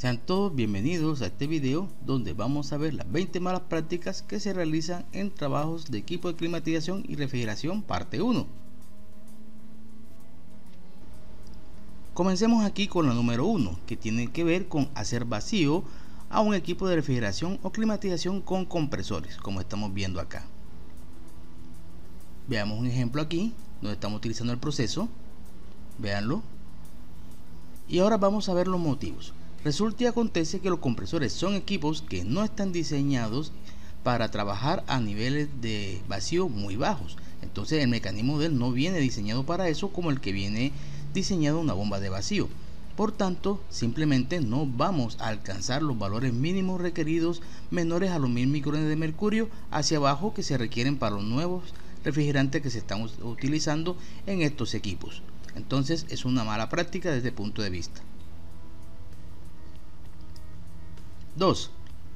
Sean todos bienvenidos a este video donde vamos a ver las 20 malas prácticas que se realizan en trabajos de equipo de climatización y refrigeración parte 1. Comencemos aquí con la número 1, que tiene que ver con hacer vacío a un equipo de refrigeración o climatización con compresores, como estamos viendo acá. Veamos un ejemplo aquí donde estamos utilizando el proceso. Véanlo. Y ahora vamos a ver los motivos. Resulta y acontece que los compresores son equipos que no están diseñados para trabajar a niveles de vacío muy bajos. Entonces el mecanismo de él no viene diseñado para eso como el que viene diseñado una bomba de vacío. Por tanto, simplemente no vamos a alcanzar los valores mínimos requeridos menores a los 1000 micrones de mercurio hacia abajo que se requieren para los nuevos refrigerantes que se están utilizando en estos equipos. Entonces es una mala práctica desde el punto de vista. 2.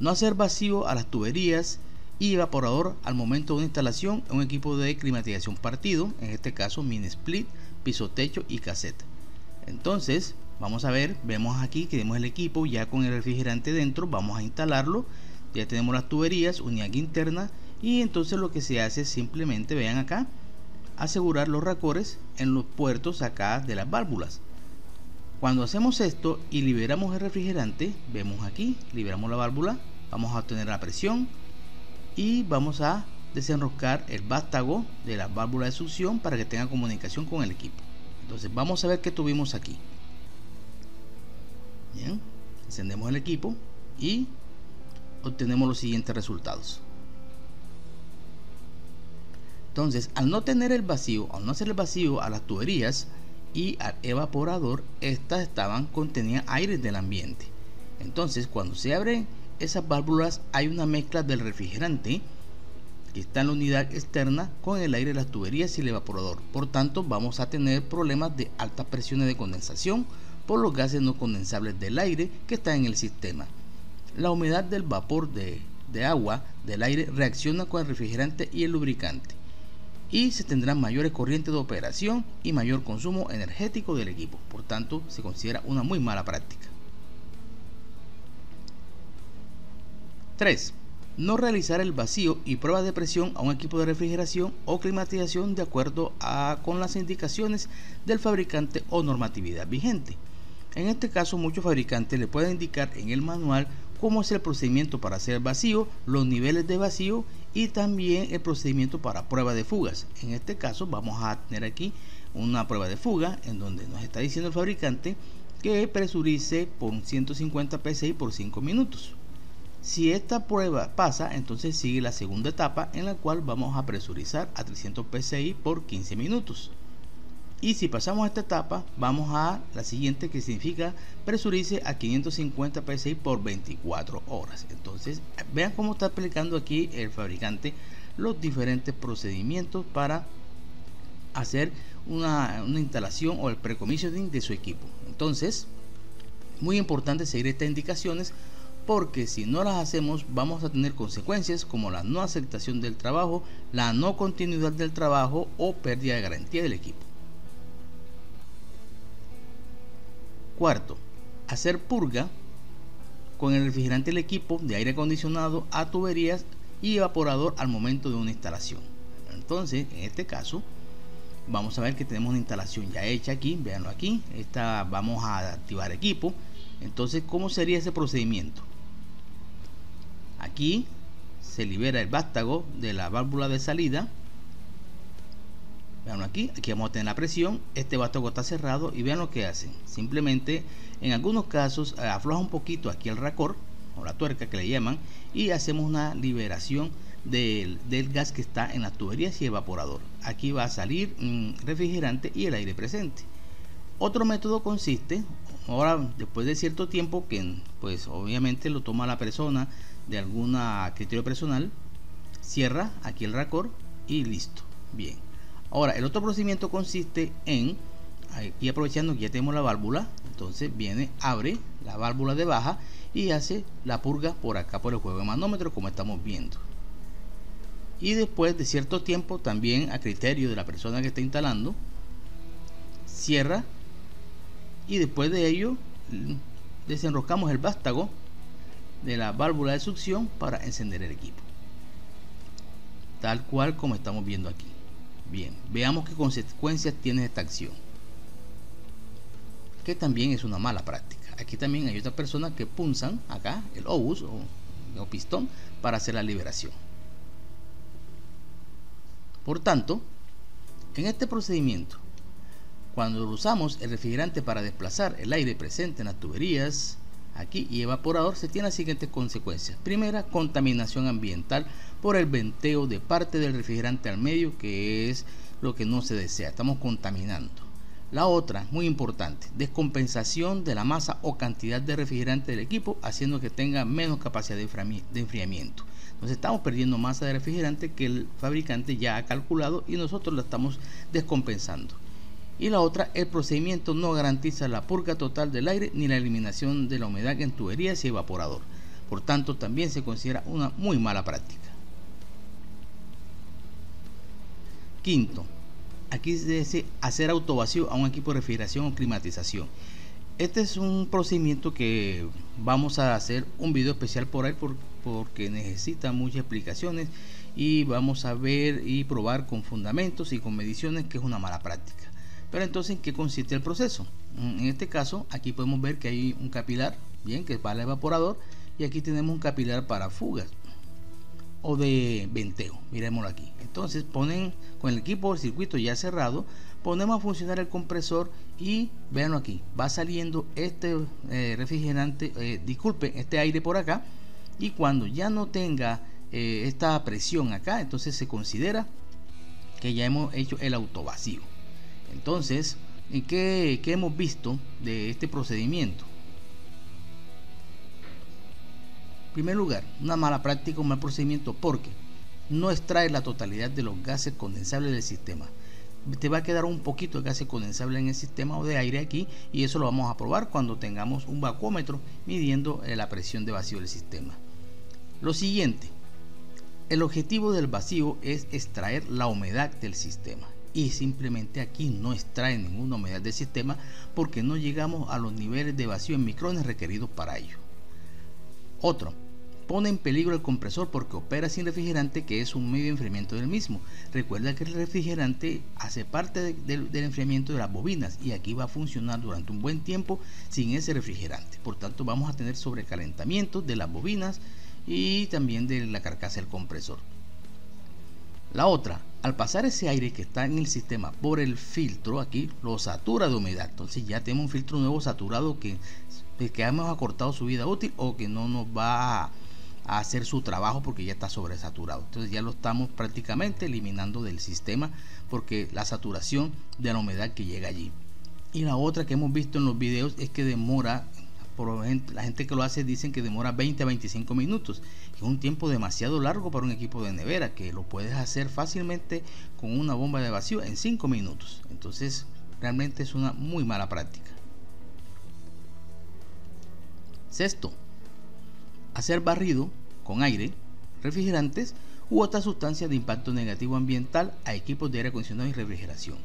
No hacer vacío a las tuberías y evaporador al momento de una instalación en un equipo de climatización partido, en este caso mini split, piso techo y cassette. Entonces vamos a ver, vemos aquí que tenemos el equipo ya con el refrigerante dentro, vamos a instalarlo, ya tenemos las tuberías, unidad interna, y entonces lo que se hace es simplemente, vean acá, asegurar los racores en los puertos acá de las válvulas. Cuando hacemos esto y liberamos el refrigerante, vemos aquí, liberamos la válvula, vamos a obtener la presión y vamos a desenroscar el vástago de la válvula de succión para que tenga comunicación con el equipo. Entonces vamos a ver qué tuvimos aquí. Bien, encendemos el equipo y obtenemos los siguientes resultados. Entonces, al no tener el vacío, al no hacer el vacío a las tuberías y al evaporador, estas contenían aire del ambiente. Entonces cuando se abren esas válvulas hay una mezcla del refrigerante que está en la unidad externa con el aire de las tuberías y el evaporador. Por tanto vamos a tener problemas de altas presiones de condensación por los gases no condensables del aire que está en el sistema. La humedad del vapor de agua del aire reacciona con el refrigerante y el lubricante, y se tendrán mayores corrientes de operación y mayor consumo energético del equipo. Por tanto, se considera una muy mala práctica. 3. No realizar el vacío y pruebas de presión a un equipo de refrigeración o climatización de acuerdo con las indicaciones del fabricante o normatividad vigente. En este caso, muchos fabricantes le pueden indicar en el manual cómo es el procedimiento para hacer vacío, los niveles de vacío y también el procedimiento para prueba de fugas. En este caso vamos a tener aquí una prueba de fuga en donde nos está diciendo el fabricante que presurice por 150 psi por 5 minutos. Si esta prueba pasa, entonces sigue la segunda etapa en la cual vamos a presurizar a 300 psi por 15 minutos. Y si pasamos esta etapa, vamos a la siguiente, que significa presurice a 550 psi por 24 horas. Entonces, vean cómo está aplicando aquí el fabricante los diferentes procedimientos para hacer una instalación o el pre-commissioning de su equipo. Entonces, muy importante seguir estas indicaciones, porque si no las hacemos vamos a tener consecuencias como la no aceptación del trabajo, la no continuidad del trabajo o pérdida de garantía del equipo. Cuarto, hacer purga con el refrigerante del equipo de aire acondicionado a tuberías y evaporador al momento de una instalación. Entonces, en este caso, vamos a ver que tenemos una instalación ya hecha aquí, véanlo aquí, vamos a activar equipo. Entonces, ¿cómo sería ese procedimiento? Aquí se libera el vástago de la válvula de salida. Vean aquí vamos a tener la presión, este vástago está cerrado y vean lo que hacen. Simplemente en algunos casos afloja un poquito aquí el racor o la tuerca que le llaman y hacemos una liberación del gas que está en las tuberías y evaporador. Aquí va a salir refrigerante y el aire presente. Otro método consiste, ahora después de cierto tiempo que pues obviamente lo toma la persona de algún criterio personal, cierra aquí el racor y listo. Bien. Ahora, el otro procedimiento consiste en, aquí aprovechando que ya tenemos la válvula, entonces viene, abre la válvula de baja y hace la purga por acá por el juego de manómetro, como estamos viendo. Y después de cierto tiempo, también a criterio de la persona que está instalando, cierra y después de ello desenroscamos el vástago de la válvula de succión para encender el equipo, tal cual como estamos viendo aquí. Bien, veamos qué consecuencias tiene esta acción, que también es una mala práctica. Aquí también hay otras personas que punzan acá el obus o pistón para hacer la liberación. Por tanto, en este procedimiento, cuando usamos el refrigerante para desplazar el aire presente en las tuberías aquí y evaporador, se tienen las siguientes consecuencias. Primera, contaminación ambiental por el venteo de parte del refrigerante al medio, que es lo que no se desea. Estamos contaminando. La otra, muy importante, descompensación de la masa o cantidad de refrigerante del equipo, haciendo que tenga menos capacidad de enfriamiento. Entonces estamos perdiendo masa de refrigerante que el fabricante ya ha calculado y nosotros la estamos descompensando. Y la otra, el procedimiento no garantiza la purga total del aire ni la eliminación de la humedad en tuberías y evaporador. Por tanto, también se considera una muy mala práctica. Quinto, aquí se dice hacer autovacío a un equipo de refrigeración o climatización. Este es un procedimiento que vamos a hacer un video especial por ahí porque necesita muchas explicaciones y vamos a ver y probar con fundamentos y con mediciones que es una mala práctica. Pero entonces, ¿en qué consiste el proceso? En este caso, aquí podemos ver que hay un capilar, bien, que va al evaporador, y aquí tenemos un capilar para fugas o de venteo. Miremoslo aquí. Entonces, ponen con el equipo del circuito ya cerrado, ponemos a funcionar el compresor y véanlo aquí, va saliendo este refrigerante, este aire por acá, y cuando ya no tenga esta presión acá, entonces se considera que ya hemos hecho el autovacío. Entonces, ¿qué hemos visto de este procedimiento? En primer lugar, una mala práctica, un mal procedimiento, porque no extrae la totalidad de los gases condensables del sistema. Te va a quedar un poquito de gases condensables en el sistema o de aire aquí, y eso lo vamos a probar cuando tengamos un vacuómetro midiendo la presión de vacío del sistema. Lo siguiente, el objetivo del vacío es extraer la humedad del sistema. Y simplemente aquí no extrae ninguna humedad del sistema porque no llegamos a los niveles de vacío en micrones requeridos para ello. Otro, pone en peligro el compresor porque opera sin refrigerante, que es un medio de enfriamiento del mismo. Recuerda que el refrigerante hace parte del enfriamiento de las bobinas y aquí va a funcionar durante un buen tiempo sin ese refrigerante. Por tanto, vamos a tener sobrecalentamiento de las bobinas y también de la carcasa del compresor. La otra, al pasar ese aire que está en el sistema por el filtro, aquí lo satura de humedad. Entonces ya tenemos un filtro nuevo saturado que hemos acortado su vida útil o que no nos va a hacer su trabajo porque ya está sobresaturado. Entonces ya lo estamos prácticamente eliminando del sistema porque la saturación de la humedad que llega allí. Y la otra que hemos visto en los videos es que demora, la gente que lo hace dicen que demora 20 a 25 minutos. Es un tiempo demasiado largo para un equipo de nevera, que lo puedes hacer fácilmente con una bomba de vacío en 5 minutos. Entonces realmente es una muy mala práctica. Sexto, hacer barrido con aire, refrigerantes u otras sustancias de impacto negativo ambiental a equipos de aire acondicionado y refrigeración.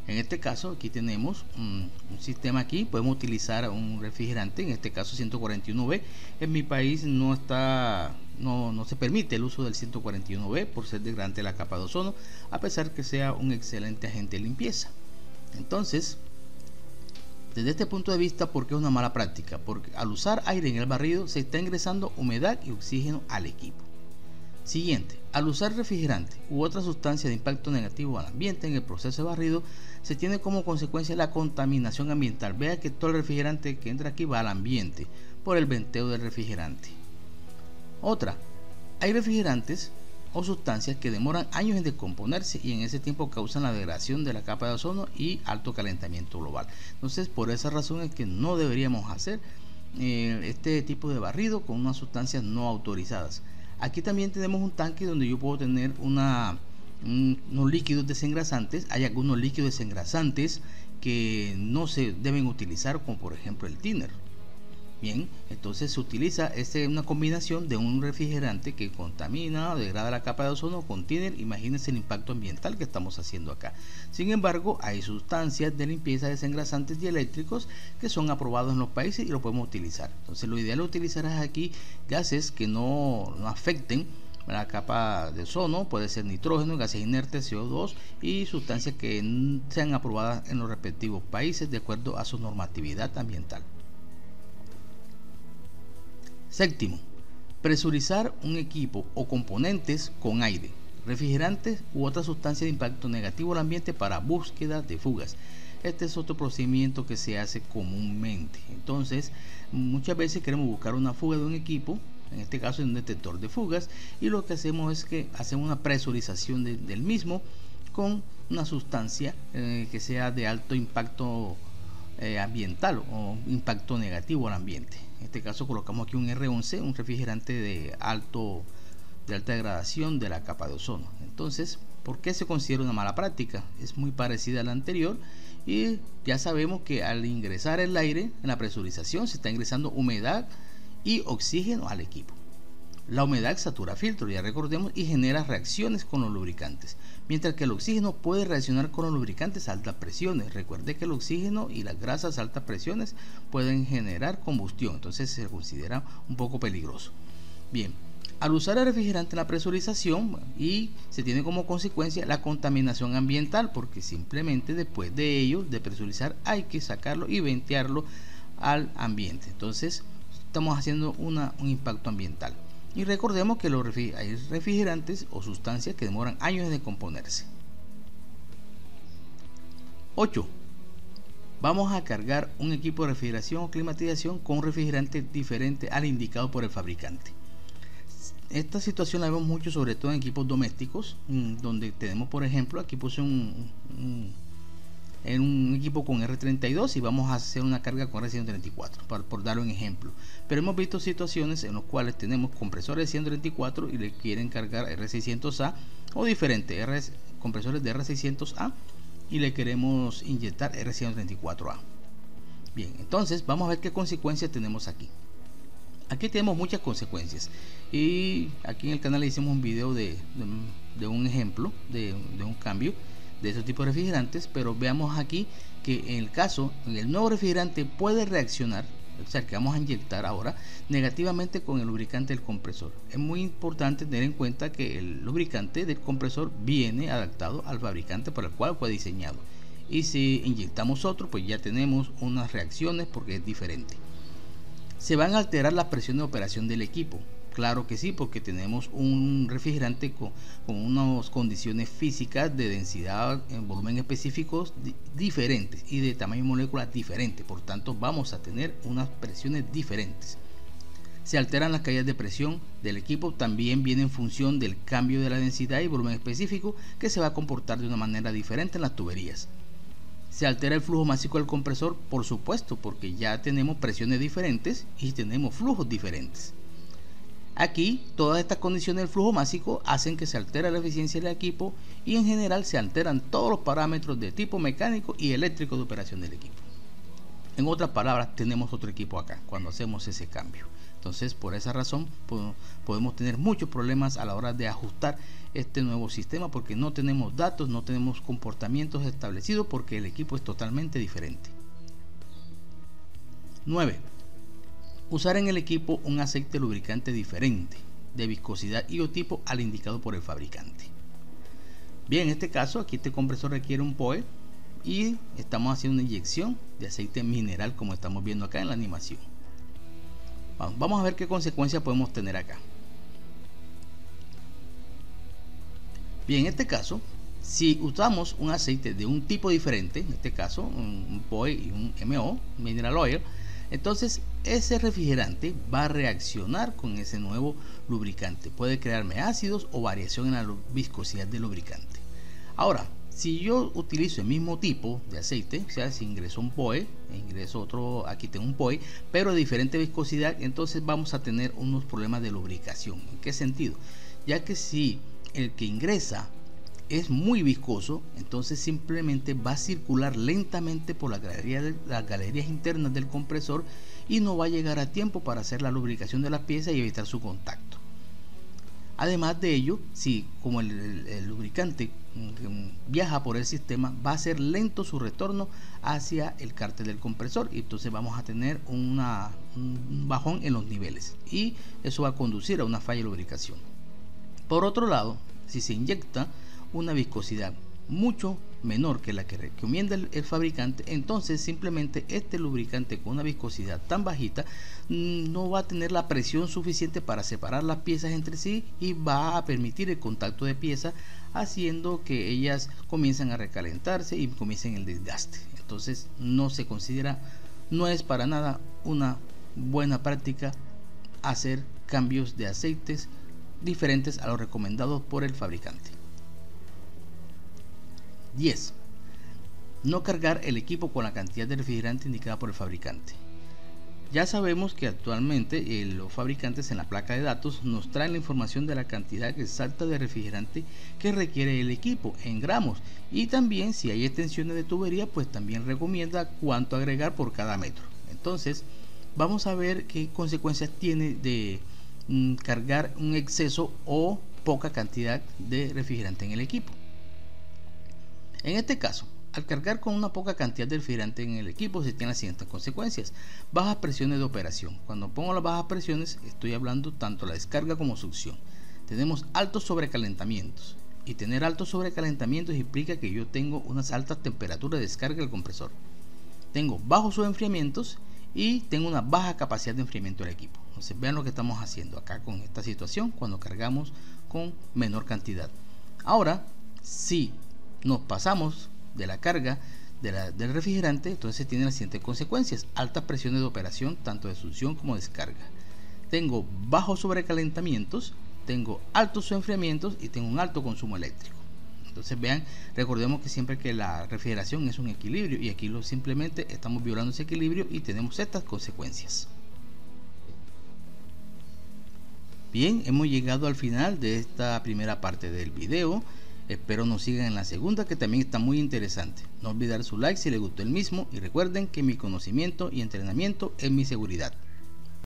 En este caso, aquí tenemos un sistema aquí, podemos utilizar un refrigerante, en este caso 141B. En mi país no se permite el uso del 141B por ser degradante de la capa de ozono, a pesar que sea un excelente agente de limpieza. Entonces, desde este punto de vista, ¿por qué es una mala práctica? Porque al usar aire en el barrido se está ingresando humedad y oxígeno al equipo. Siguiente, al usar refrigerante u otra sustancia de impacto negativo al ambiente en el proceso de barrido, se tiene como consecuencia la contaminación ambiental. Vea que todo el refrigerante que entra aquí va al ambiente por el venteo del refrigerante. Otra, hay refrigerantes o sustancias que demoran años en descomponerse y en ese tiempo causan la degradación de la capa de ozono y alto calentamiento global. Entonces, por esa razón es que no deberíamos hacer este tipo de barrido con unas sustancias no autorizadas. Aquí también tenemos un tanque donde yo puedo tener unos líquidos desengrasantes. Hay algunos líquidos desengrasantes que no se deben utilizar, como por ejemplo el thinner. Bien, entonces se utiliza una combinación de un refrigerante que contamina, degrada la capa de ozono con thinner. Imagínense el impacto ambiental que estamos haciendo acá. Sin embargo, hay sustancias de limpieza, desengrasantes y eléctricos que son aprobados en los países y lo podemos utilizar. Entonces lo ideal es utilizar aquí gases que no afecten la capa de ozono, puede ser nitrógeno, gases inertes, CO2 y sustancias que sean aprobadas en los respectivos países de acuerdo a su normatividad ambiental. Séptimo, presurizar un equipo o componentes con aire, refrigerantes u otra sustancia de impacto negativo al ambiente para búsqueda de fugas. Este es otro procedimiento que se hace comúnmente. Entonces, muchas veces queremos buscar una fuga de un equipo, en este caso es un detector de fugas, y lo que hacemos es que hacemos una presurización del mismo con una sustancia que sea de alto impacto ambiental o impacto negativo al ambiente. En este caso colocamos aquí un R11, un refrigerante de alta degradación de la capa de ozono. Entonces, ¿por qué se considera una mala práctica? Es muy parecida a la anterior y ya sabemos que al ingresar el aire en la presurización se está ingresando humedad y oxígeno al equipo. La humedad satura filtros, ya recordemos, y genera reacciones con los lubricantes, mientras que el oxígeno puede reaccionar con los lubricantes a altas presiones. Recuerde que el oxígeno y las grasas a altas presiones pueden generar combustión, entonces se considera un poco peligroso. Bien, al usar el refrigerante en la presurización y se tiene como consecuencia la contaminación ambiental, porque simplemente después de ello, de presurizar, hay que sacarlo y ventearlo al ambiente. Entonces estamos haciendo un impacto ambiental. Y recordemos que hay refrigerantes o sustancias que demoran años en descomponerse. 8. Vamos a cargar un equipo de refrigeración o climatización con un refrigerante diferente al indicado por el fabricante. Esta situación la vemos mucho, sobre todo en equipos domésticos, donde tenemos, por ejemplo, aquí puse un equipo con R32 y vamos a hacer una carga con R134, por dar un ejemplo. Pero hemos visto situaciones en las cuales tenemos compresores de 134 y le quieren cargar R600A o diferentes compresores de R600A y le queremos inyectar R134A. Bien, entonces vamos a ver qué consecuencias tenemos aquí. Aquí tenemos muchas consecuencias y aquí en el canal le hicimos un video de un ejemplo de un cambio de ese tipo de refrigerantes, pero veamos aquí que en el nuevo refrigerante puede reaccionar, o sea, que vamos a inyectar ahora, negativamente con el lubricante del compresor. Es muy importante tener en cuenta que el lubricante del compresor viene adaptado al fabricante por el cual fue diseñado, y si inyectamos otro, pues ya tenemos unas reacciones porque es diferente. Se van a alterar las presiones de operación del equipo. Claro que sí, porque tenemos un refrigerante con unas condiciones físicas de densidad en volumen específicos diferentes y de tamaño molecular diferente. Por tanto, vamos a tener unas presiones diferentes. Se alteran las caídas de presión del equipo, también viene en función del cambio de la densidad y volumen específico, que se va a comportar de una manera diferente en las tuberías. Se altera el flujo másico del compresor, por supuesto, porque ya tenemos presiones diferentes y tenemos flujos diferentes. Aquí todas estas condiciones del flujo másico hacen que se altere la eficiencia del equipo y en general se alteran todos los parámetros de tipo mecánico y eléctrico de operación del equipo. En otras palabras, tenemos otro equipo acá cuando hacemos ese cambio. Entonces, por esa razón podemos tener muchos problemas a la hora de ajustar este nuevo sistema, porque no tenemos datos, no tenemos comportamientos establecidos, porque el equipo es totalmente diferente. 9. Usar en el equipo un aceite lubricante diferente, de viscosidad y o tipo al indicado por el fabricante. Bien, en este caso, aquí este compresor requiere un POE y estamos haciendo una inyección de aceite mineral, como estamos viendo acá en la animación. Vamos a ver qué consecuencias podemos tener acá. Bien, en este caso, si usamos un aceite de un tipo diferente, en este caso un POE y un MO, Mineral Oil, entonces ese refrigerante va a reaccionar con ese nuevo lubricante. Puede crearme ácidos o variación en la viscosidad del lubricante. Ahora, si yo utilizo el mismo tipo de aceite, o sea, si ingreso un POE, ingreso otro, aquí tengo un POE, pero de diferente viscosidad, entonces vamos a tener unos problemas de lubricación. ¿En qué sentido? Ya que si el que ingresa es muy viscoso, entonces simplemente va a circular lentamente por las galerías internas del compresor y no va a llegar a tiempo para hacer la lubricación de las piezas y evitar su contacto. Además de ello, si como el lubricante viaja por el sistema, va a ser lento su retorno hacia el cárter del compresor y entonces vamos a tener un bajón en los niveles y eso va a conducir a una falla de lubricación. Por otro lado, si se inyecta una viscosidad mucho menor que la que recomienda el fabricante, entonces simplemente este lubricante con una viscosidad tan bajita no va a tener la presión suficiente para separar las piezas entre sí y va a permitir el contacto de piezas, haciendo que ellas comiencen a recalentarse y comiencen el desgaste. Entonces no se considera, no es para nada una buena práctica hacer cambios de aceites diferentes a los recomendados por el fabricante. 10. No cargar el equipo con la cantidad de refrigerante indicada por el fabricante. Ya sabemos que actualmente los fabricantes en la placa de datos nos traen la información de la cantidad exacta de refrigerante que requiere el equipo en gramos, y también si hay extensiones de tubería pues también recomienda cuánto agregar por cada metro. Entonces vamos a ver qué consecuencias tiene de cargar un exceso o poca cantidad de refrigerante en el equipo. En este caso, al cargar con una poca cantidad de refrigerante en el equipo se tienen las siguientes consecuencias: bajas presiones de operación. Cuando pongo las bajas presiones estoy hablando tanto la descarga como succión. Tenemos altos sobrecalentamientos, y tener altos sobrecalentamientos implica que yo tengo unas altas temperaturas de descarga del compresor. Tengo bajos subenfriamientos y tengo una baja capacidad de enfriamiento del equipo. Entonces vean lo que estamos haciendo acá con esta situación cuando cargamos con menor cantidad. Ahora, si nos pasamos de la carga del refrigerante, entonces tiene las siguientes consecuencias: altas presiones de operación tanto de succión como de descarga. Tengo bajos sobrecalentamientos, tengo altos enfriamientos y tengo un alto consumo eléctrico. Entonces vean, recordemos que siempre que la refrigeración es un equilibrio, y aquí simplemente estamos violando ese equilibrio y tenemos estas consecuencias. Bien, hemos llegado al final de esta primera parte del video. Espero nos sigan en la segunda, que también está muy interesante. No olvidar su like si les gustó el mismo, y recuerden que mi conocimiento y entrenamiento es mi seguridad.